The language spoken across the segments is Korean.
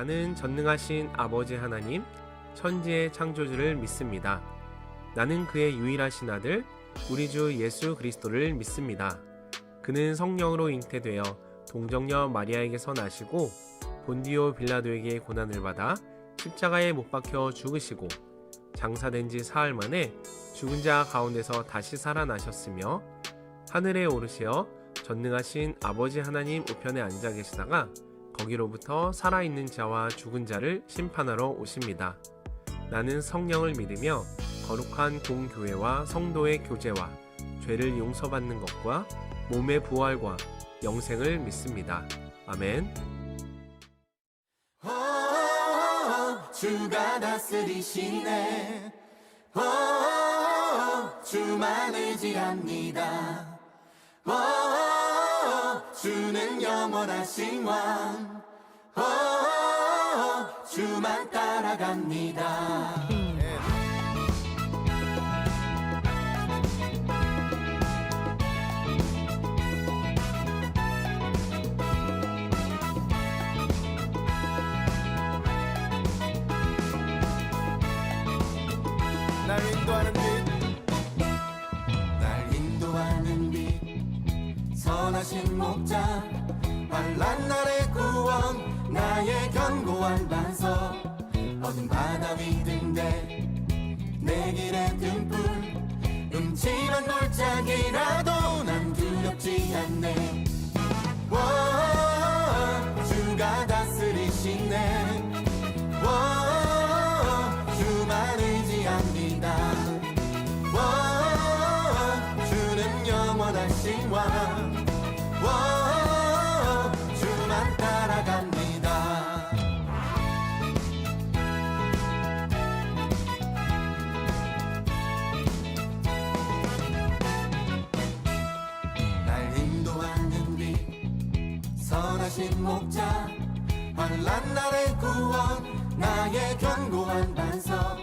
나는 전능하신 아버지 하나님, 천지의 창조주를 믿습니다. 나는 그의 유일하신 아들, 우리 주 예수 그리스도를 믿습니다. 그는 성령으로 잉태되어 동정녀 마리아에게서 나시고 본디오 빌라도에게 고난을 받아 십자가에 못 박혀 죽으시고 장사된 지 사흘 만에 죽은 자 가운데서 다시 살아나셨으며 하늘에 오르시어 전능하신 아버지 하나님 우편에 앉아 계시다가 거기로부터 살아있는 자와 죽은 자를 심판하러 오십니다. 나는 성령을 믿으며 거룩한 공교회와 성도의 교제와 죄를 용서받는 것과 몸의 부활과 영생을 믿습니다. 아멘. 주가 다스리시네. 주만 의지합니다. 주는 영원하신 왕. 주만 따라갑니다. 날 인도하는 빛, 날 인도하는 빛, 선하신 목자, 환난 날의 구원, 나의 견고한 반석. 어두운 바다 위 등대, 내 길의 등불, 음침한 골짜기라도 난 두렵지 않네. 주가 다스리시네. 주만 의지합니다. 주는 영원하신 왕. 주만 따라갑니다. 날 인도하는 빛, 선하신 목자, 환난 날의 구원, 나의 견고한 반석.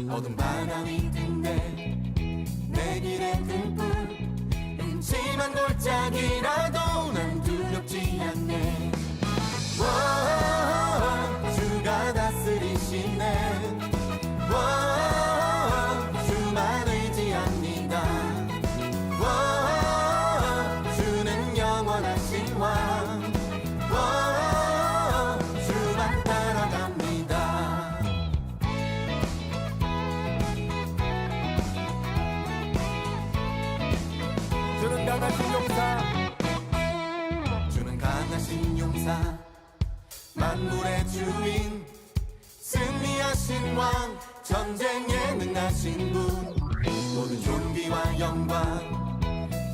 어두운 바다 위 등대, 내 길의 등불, 음침한 골짜기라도 난 두렵지 않네. 주가 다스리시네. 주만 의지합니다. 주는 영원하신 왕. 주만 따라갑니다. 주는 강하신 용사, 주는 강하신 용사, 만물의 주인, 승리하신 왕, 전쟁에 능하신 분. 모든 존귀와 영광,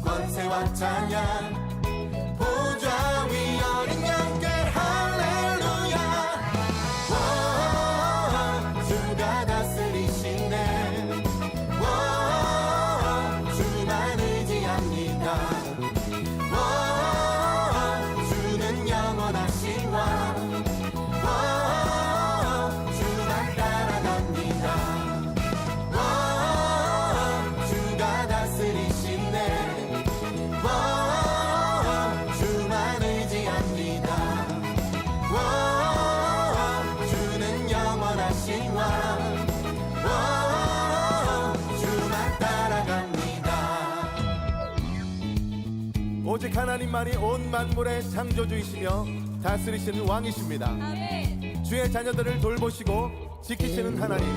권세와 찬양, 보좌 위 어린 양께 할렐루야. 주가 다스리시네. 주만 의지합니다. 주는 영원하신 왕. 주만 따라갑니다. 주가 다스리시네. 주만 의지합니다. 주는 영원하신 왕. 주만 따라갑니다. 오직 하나님만이 온 만물의 창조주이시며 다스리시는 왕이십니다. 주의 자녀들을 돌보시고 지키시는 하나님,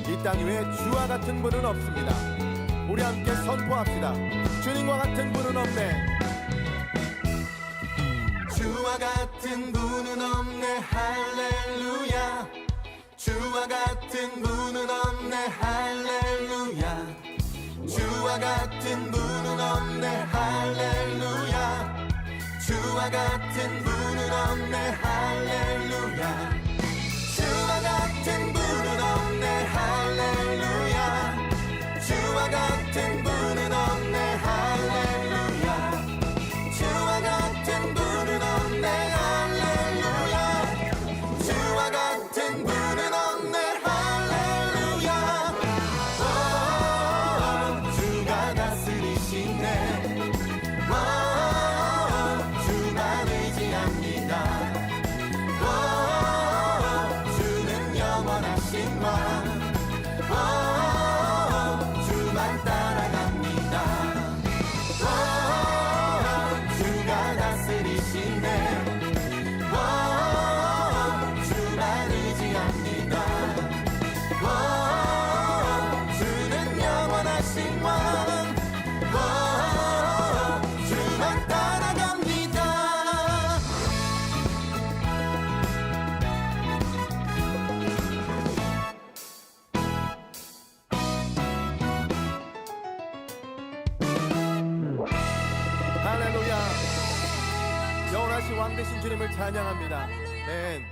이 땅 위에 주와 같은 분은 없습니다. 우리 함께 선포합시다. 주님과 같은 분은 없네. 주와 같은 분은 없네. 할렐루야. 주와 같은 분은 없네. 할렐루야. 주와 같은 분은 없네. 할렐루야. 주와 같은 분은 없네. 할렐루야. 주와 같은 분은 없네. 할렐루야. 주와 같은 분은 없네. 할렐루야. 주와 같은 분은 없네. 할렐루야. 주와 같은 분은 없네. 할렐루야. 주가 다스리시네. 주만 의지합니다. 할렐루야. 영원하신 왕 되신 주님을 찬양합니다. 아멘.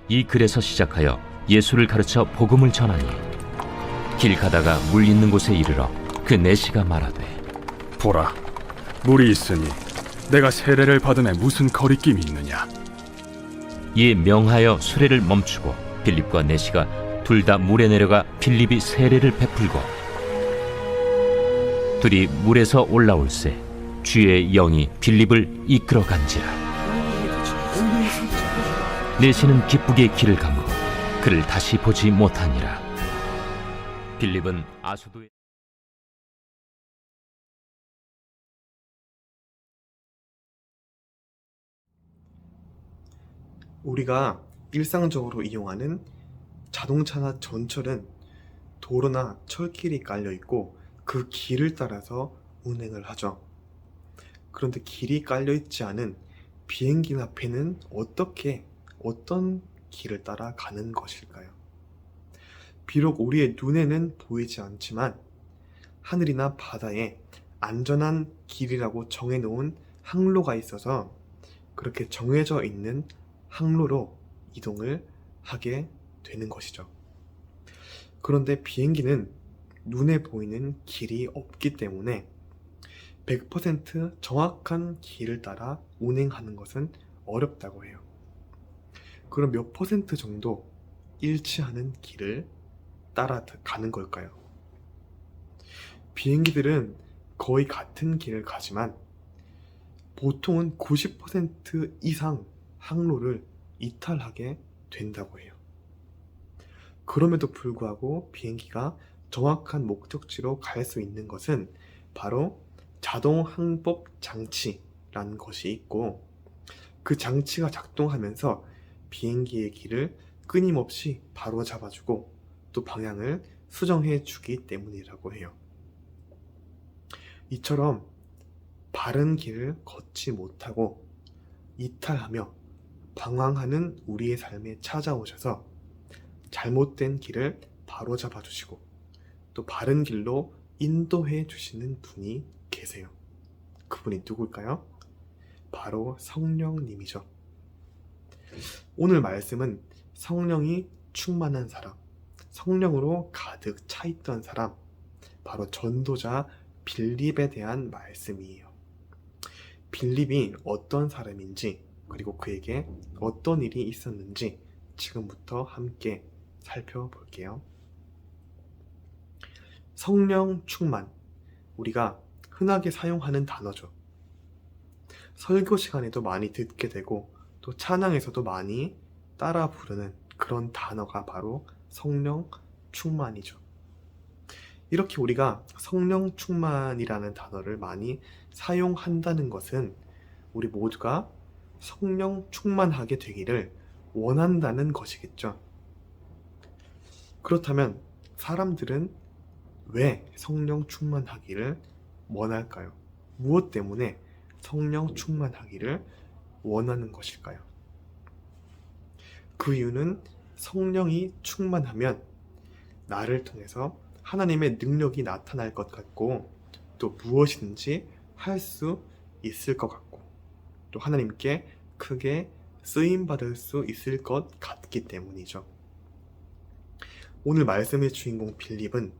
이 글에서 시작하여 예수를 가르쳐 복음을 전하니 길 가다가 물 있는 곳에 이르러 그 내시가 말하되 보라, 물이 있으니 내가 세례를 받음에 무슨 거리낌이 있느냐? 이에 명하여 수레를 멈추고 빌립과 내시가 둘 다 물에 내려가 빌립이 세례를 베풀고 둘이 물에서 올라올새 주의 영이 빌립을 이끌어 간지라. 내시는 기쁘게 길을 감고 그를 다시 보지 못하니라. 빌립은 아소도에 우리가 일상적으로 이용하는 자동차나 전철은 도로나 철길이 깔려 있고 그 길을 따라서 운행을 하죠. 그런데 길이 깔려 있지 않은 비행기나 배는 어떤 길을 따라 가는 것일까요? 비록 우리의 눈에는 보이지 않지만 하늘이나 바다에 안전한 길이라고 정해놓은 항로가 있어서 그렇게 정해져 있는 항로로 이동을 하게 되는 것이죠. 그런데 비행기는 눈에 보이는 길이 없기 때문에 100% 정확한 길을 따라 운행하는 것은 어렵다고 해요. 그럼 몇 퍼센트 정도 일치하는 길을 따라 가는 걸까요? 비행기들은 거의 같은 길을 가지만 보통은 90% 이상 항로를 이탈하게 된다고 해요. 그럼에도 불구하고 비행기가 정확한 목적지로 갈 수 있는 것은 바로 자동 항법 장치라는 것이 있고 그 장치가 작동하면서 비행기의 길을 끊임없이 바로잡아주고 또 방향을 수정해 주기 때문이라고 해요. 이처럼 바른 길을 걷지 못하고 이탈하며 방황하는 우리의 삶에 찾아오셔서 잘못된 길을 바로잡아 주시고 또 바른 길로 인도해 주시는 분이 계세요. 그분이 누굴까요? 바로 성령님이죠. 오늘 말씀은 성령이 충만한 사람, 성령으로 가득 차 있던 사람, 바로 전도자 빌립에 대한 말씀이에요. 빌립이 어떤 사람인지 그리고 그에게 어떤 일이 있었는지 지금부터 함께 살펴볼게요. 성령 충만, 우리가 흔하게 사용하는 단어죠. 설교 시간에도 많이 듣게 되고 또 찬양에서도 많이 따라 부르는 그런 단어가 바로 성령 충만이죠. 이렇게 우리가 성령 충만이라는 단어를 많이 사용한다는 것은 우리 모두가 성령 충만하게 되기를 원한다는 것이겠죠. 그렇다면 사람들은 왜 성령 충만하기를 원할까요? 무엇 때문에 성령 충만하기를 원하는 것일까요? 그 이유는 성령이 충만하면 나를 통해서 하나님의 능력이 나타날 것 같고 또 무엇이든지 할 수 있을 것 같고 또 하나님께 크게 쓰임받을 수 있을 것 같기 때문이죠. 오늘 말씀의 주인공 빌립은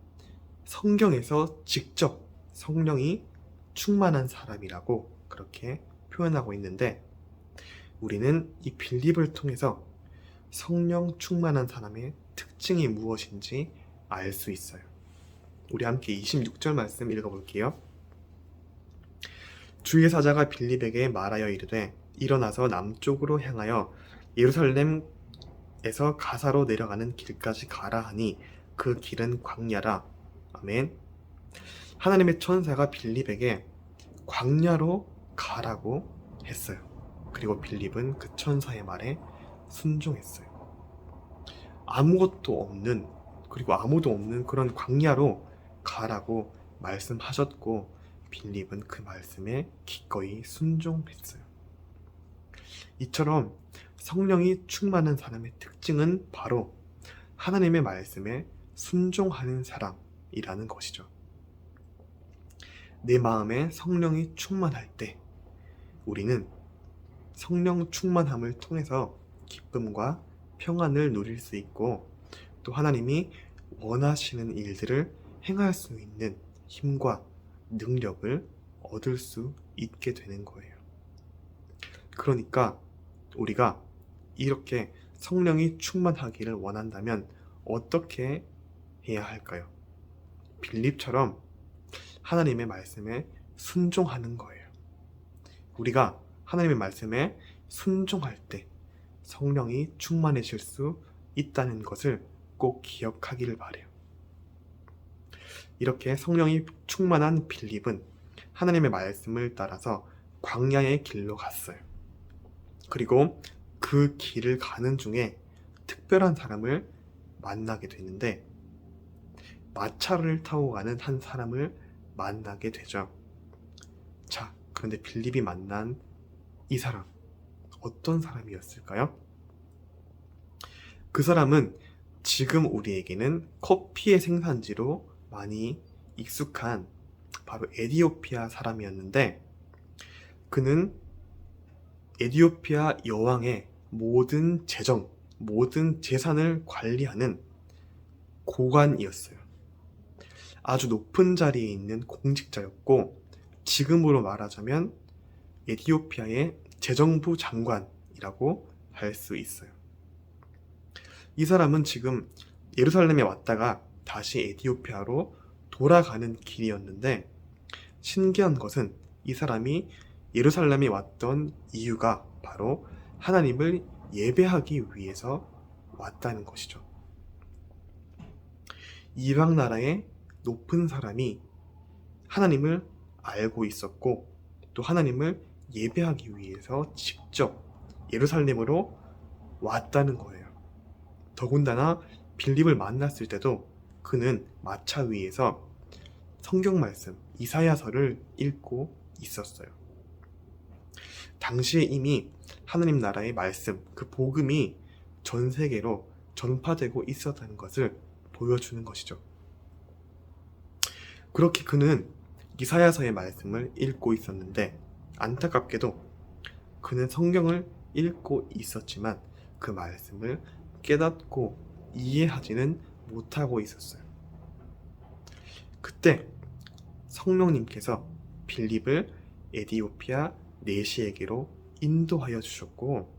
성경에서 직접 성령이 충만한 사람이라고 그렇게 표현하고 있는데 우리는 이 빌립을 통해서 성령 충만한 사람의 특징이 무엇인지 알 수 있어요. 우리 함께 26절 말씀 읽어볼게요. 주의 사자가 빌립에게 말하여 이르되 일어나서 남쪽으로 향하여 예루살렘에서 가사로 내려가는 길까지 가라 하니 그 길은 광야라. 아멘. 하나님의 천사가 빌립에게 광야로 가라고 했어요. 그리고 빌립은 그 천사의 말에 순종했어요. 아무것도 없는 그리고 아무도 없는 그런 광야로 가라고 말씀하셨고 빌립은 그 말씀에 기꺼이 순종했어요. 이처럼 성령이 충만한 사람의 특징은 바로 하나님의 말씀에 순종하는 사람이라는 것이죠. 내 마음에 성령이 충만할 때 우리는 성령 충만함을 통해서 기쁨과 평안을 누릴 수 있고, 또 하나님이 원하시는 일들을 행할 수 있는 힘과 능력을 얻을 수 있게 되는 거예요. 그러니까 우리가 이렇게 성령이 충만하기를 원한다면 어떻게 해야 할까요? 빌립처럼 하나님의 말씀에 순종하는 거예요. 우리가 하나님의 말씀에 순종할 때 성령이 충만해질 수 있다는 것을 꼭 기억하기를 바라요. 이렇게 성령이 충만한 빌립은 하나님의 말씀을 따라서 광야의 길로 갔어요. 그리고 그 길을 가는 중에 특별한 사람을 만나게 되는데, 마차를 타고 가는 한 사람을 만나게 되죠. 자, 그런데 빌립이 만난 이 사람, 어떤 사람이었을까요? 그 사람은 지금 우리에게는 커피의 생산지로 많이 익숙한 바로 에티오피아 사람이었는데, 그는 에티오피아 여왕의 모든 재정, 모든 재산을 관리하는 고관이었어요. 아주 높은 자리에 있는 공직자였고, 지금으로 말하자면 에티오피아의 재정부 장관이라고 할 수 있어요. 이 사람은 지금 예루살렘에 왔다가 다시 에티오피아로 돌아가는 길이었는데, 신기한 것은 이 사람이 예루살렘에 왔던 이유가 바로 하나님을 예배하기 위해서 왔다는 것이죠. 이방 나라의 높은 사람이 하나님을 알고 있었고, 또 하나님을 예배하기 위해서 직접 예루살렘으로 왔다는 거예요. 더군다나 빌립을 만났을 때도 그는 마차 위에서 성경 말씀 이사야서를 읽고 있었어요. 당시에 이미 하나님 나라의 말씀, 그 복음이 전 세계로 전파되고 있었다는 것을 보여주는 것이죠. 그렇게 그는 이사야서의 말씀을 읽고 있었는데, 안타깝게도 그는 성경을 읽고 있었지만 그 말씀을 깨닫고 이해하지는 못하고 있었어요. 그때 성령님께서 빌립을 에티오피아 내시에게로 인도하여 주셨고,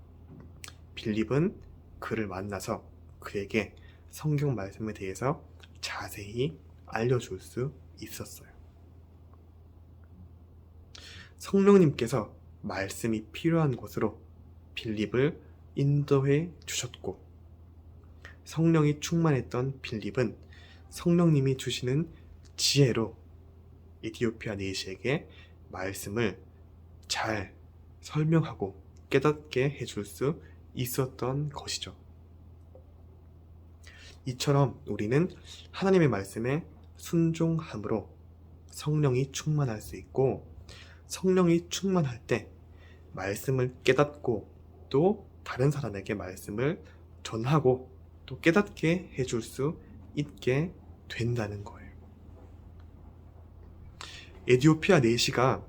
빌립은 그를 만나서 그에게 성경 말씀에 대해서 자세히 알려줄 수 있었어요. 성령님께서 말씀이 필요한 곳으로 빌립을 인도해 주셨고, 성령이 충만했던 빌립은 성령님이 주시는 지혜로 에티오피아 내시에게 말씀을 잘 설명하고 깨닫게 해줄 수 있었던 것이죠. 이처럼 우리는 하나님의 말씀에 순종함으로 성령이 충만할 수 있고, 성령이 충만할 때 말씀을 깨닫고 또 다른 사람에게 말씀을 전하고 또 깨닫게 해줄 수 있게 된다는 거예요. 에티오피아 내시가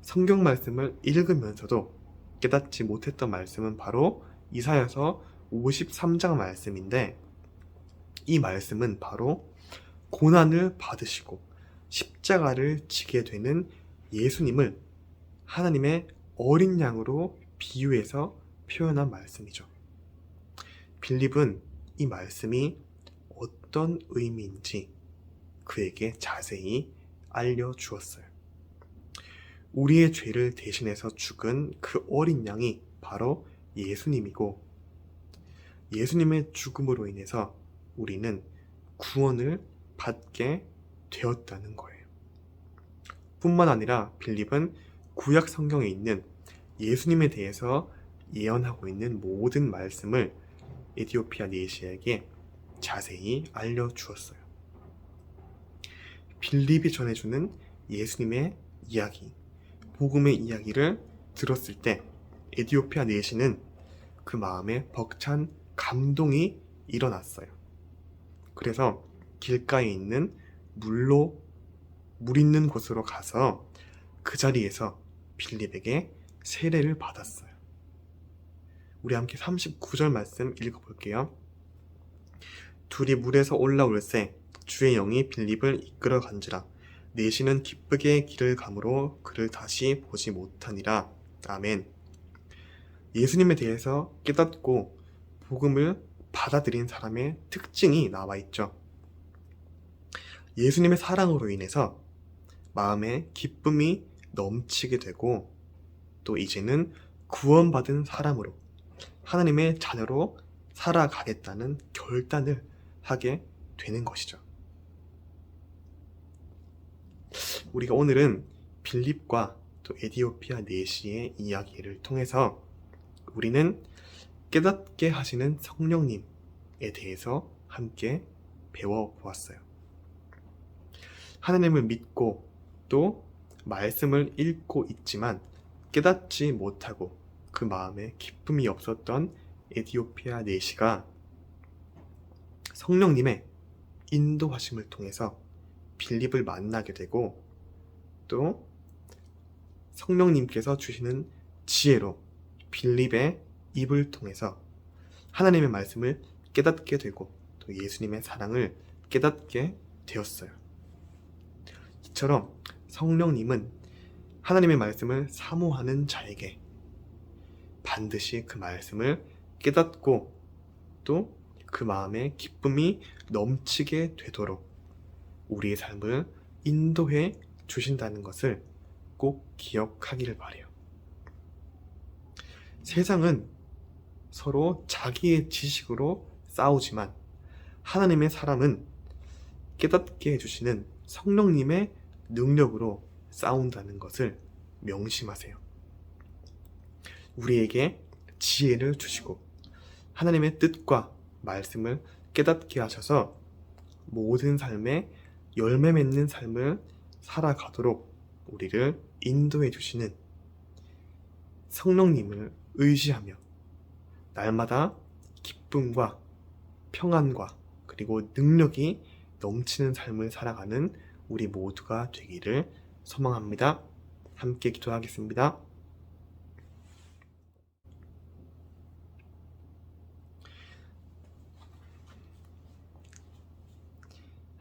성경 말씀을 읽으면서도 깨닫지 못했던 말씀은 바로 이사야서 53장 말씀인데, 이 말씀은 바로 고난을 받으시고 십자가를 지게 되는 예수님을 하나님의 어린 양으로 비유해서 표현한 말씀이죠. 빌립은 이 말씀이 어떤 의미인지 그에게 자세히 알려주었어요. 우리의 죄를 대신해서 죽은 그 어린 양이 바로 예수님이고, 예수님의 죽음으로 인해서 우리는 구원을 받게 되었다는 거예요. 뿐만 아니라 빌립은 구약 성경에 있는 예수님에 대해서 예언하고 있는 모든 말씀을 에티오피아 내시에게 자세히 알려주었어요. 빌립이 전해주는 예수님의 이야기, 복음의 이야기를 들었을 때 에티오피아 내시는 그 마음에 벅찬 감동이 일어났어요. 그래서 길가에 있는 물 있는 곳으로 가서 그 자리에서 빌립에게 세례를 받았어요. 우리 함께 39절 말씀 읽어볼게요. 둘이 물에서 올라올새 주의 영이 빌립을 이끌어 간지라. 내시는 기쁘게 길을 가므로 그를 다시 보지 못하니라. 아멘. 예수님에 대해서 깨닫고 복음을 받아들인 사람의 특징이 나와 있죠. 예수님의 사랑으로 인해서 마음에 기쁨이 넘치게 되고 또 이제는 구원받은 사람으로 하나님의 자녀로 살아가겠다는 결단을 하게 되는 것이죠. 우리가 오늘은 빌립과 또 에디오피아 내시의 이야기를 통해서 우리는 깨닫게 하시는 성령님에 대해서 함께 배워보았어요. 하나님을 믿고 또 말씀을 읽고 있지만 깨닫지 못하고 그 마음에 기쁨이 없었던 에디오피아 내시가 성령님의 인도하심을 통해서 빌립을 만나게 되고 또 성령님께서 주시는 지혜로 빌립의 입을 통해서 하나님의 말씀을 깨닫게 되고 또 예수님의 사랑을 깨닫게 되었어요. 이처럼 성령님은 하나님의 말씀을 사모하는 자에게 반드시 그 말씀을 깨닫고 또 그 마음에 기쁨이 넘치게 되도록 우리의 삶을 인도해 주신다는 것을 꼭 기억하기를 바라요. 세상은 서로 자기의 지식으로 싸우지만 하나님의 사람은 깨닫게 해주시는 성령님의 능력으로 싸운다는 것을 명심하세요. 우리에게 지혜를 주시고 하나님의 뜻과 말씀을 깨닫게 하셔서 모든 삶에 열매 맺는 삶을 살아가도록 우리를 인도해 주시는 성령님을 의지하며 날마다 기쁨과 평안과 그리고 능력이 넘치는 삶을 살아가는 우리 모두가 되기를 소망합니다. 함께 기도하겠습니다.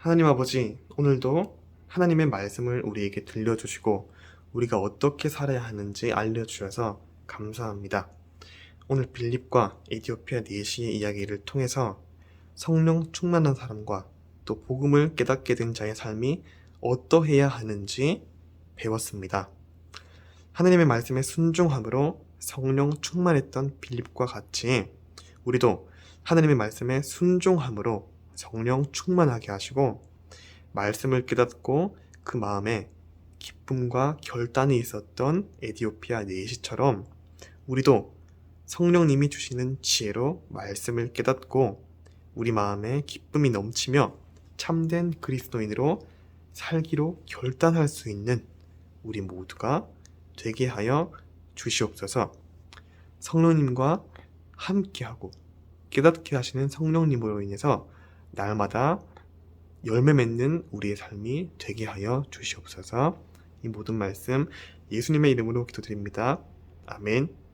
하나님 아버지, 오늘도 하나님의 말씀을 우리에게 들려주시고 우리가 어떻게 살아야 하는지 알려주셔서 감사합니다. 오늘 빌립과 에디오피아 내시의 이야기를 통해서 성령 충만한 사람과 또 복음을 깨닫게 된 자의 삶이 어떠해야 하는지 배웠습니다. 하나님의 말씀에 순종함으로 성령 충만했던 빌립과 같이 우리도 하나님의 말씀에 순종함으로 성령 충만하게 하시고 말씀을 깨닫고 그 마음에 기쁨과 결단이 있었던 에디오피아 내시처럼 우리도 성령님이 주시는 지혜로 말씀을 깨닫고 우리 마음에 기쁨이 넘치며 참된 그리스도인으로 살기로 결단할 수 있는 우리 모두가 되게 하여 주시옵소서. 성령님과 함께하고 깨닫게 하시는 성령님으로 인해서 날마다 열매 맺는 우리의 삶이 되게 하여 주시옵소서. 이 모든 말씀 예수님의 이름으로 기도드립니다. 아멘.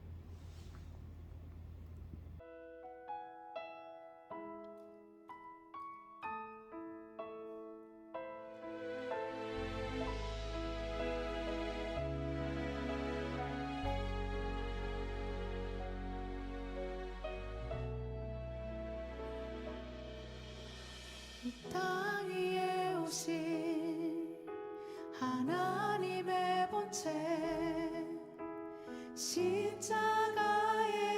이 땅 위에 오신 하나님의 본체 십자가에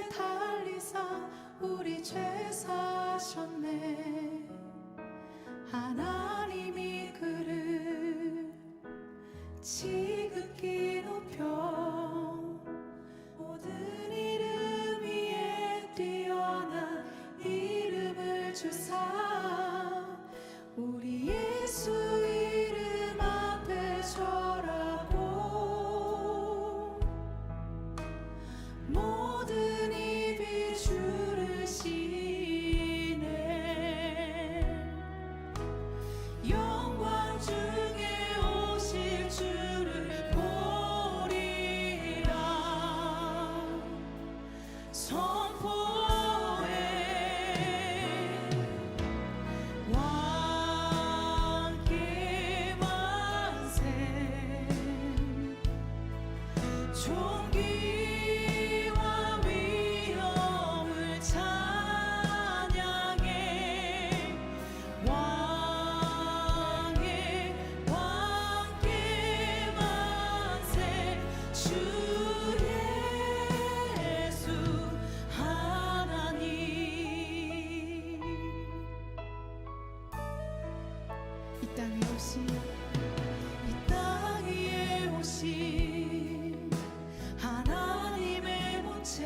달리사 우리 죄 사셨네. 하나님이 그를 지극히 높여 모든 이름 위에 뛰어난 이름을 주사 우리 예수 이름 앞에 절하고 모든 입이 주를 시네. 땅에 오신 이 땅 위에 오신 하나님의 본체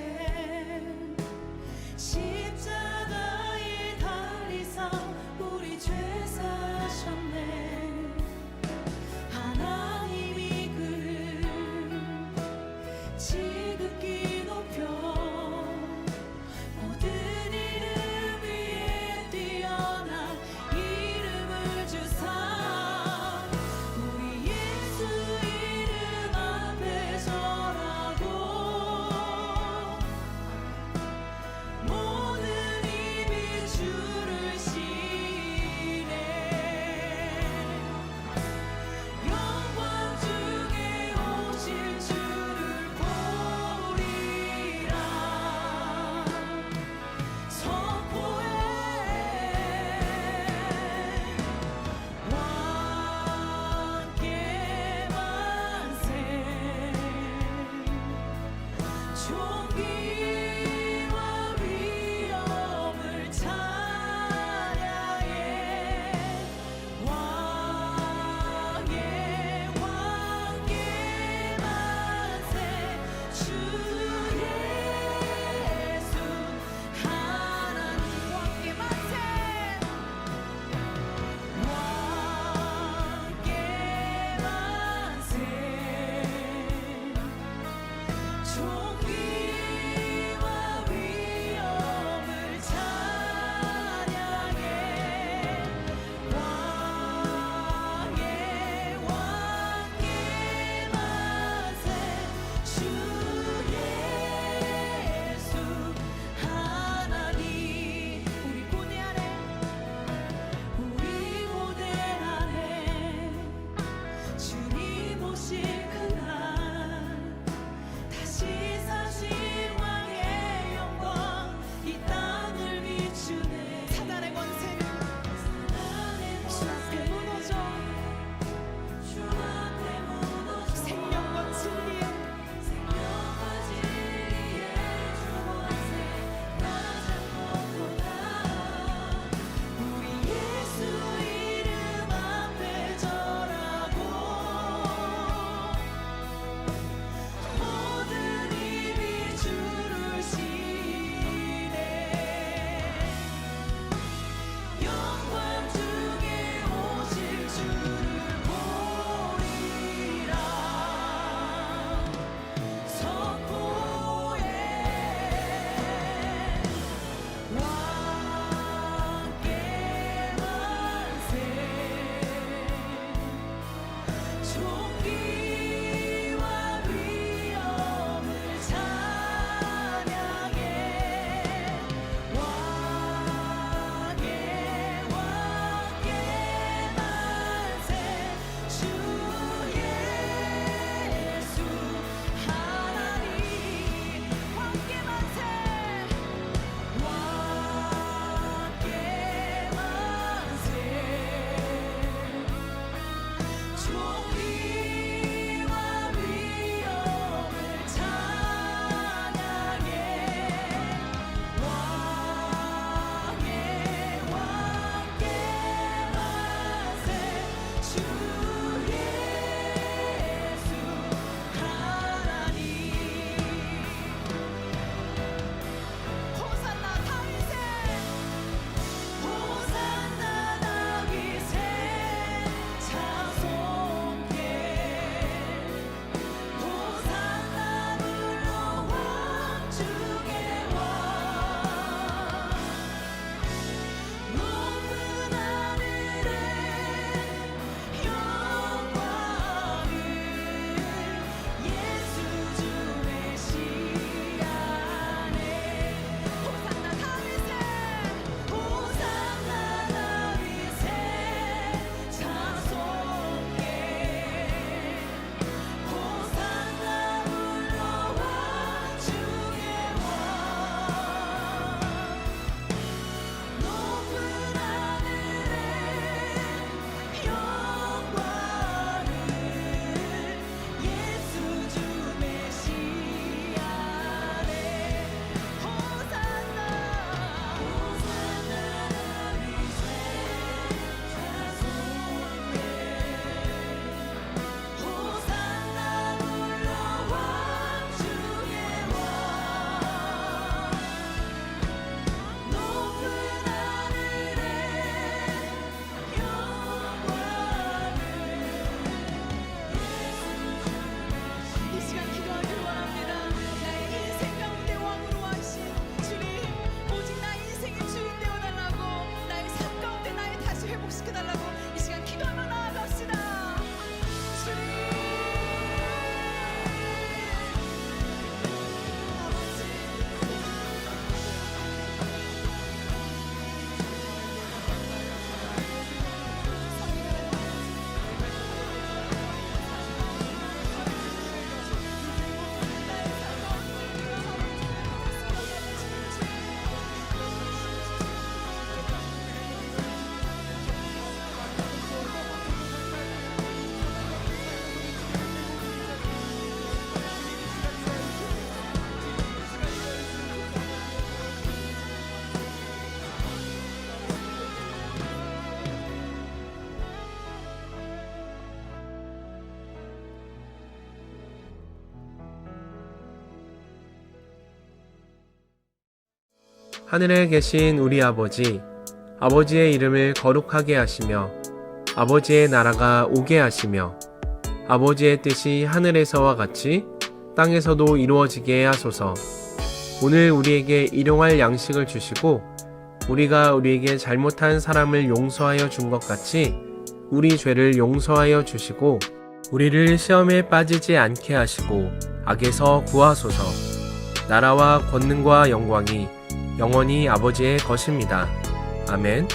십자가에 달리사 우리 죄 사셨네. 하나님이 그를 지극히 높여 모든 이름 위에 뛰어난 이름을 주사 우리 예수 이름 하늘에 계신 우리 아버지, 아버지의 이름을 거룩하게 하시며 아버지의 나라가 오게 하시며 아버지의 뜻이 하늘에서와 같이 땅에서도 이루어지게 하소서. 오늘 우리에게 일용할 양식을 주시고 우리가 우리에게 잘못한 사람을 용서하여 준 것 같이 우리 죄를 용서하여 주시고 우리를 시험에 빠지지 않게 하시고 악에서 구하소서. 나라와 권능과 영광이 영원히 아버지의 것입니다. 아멘.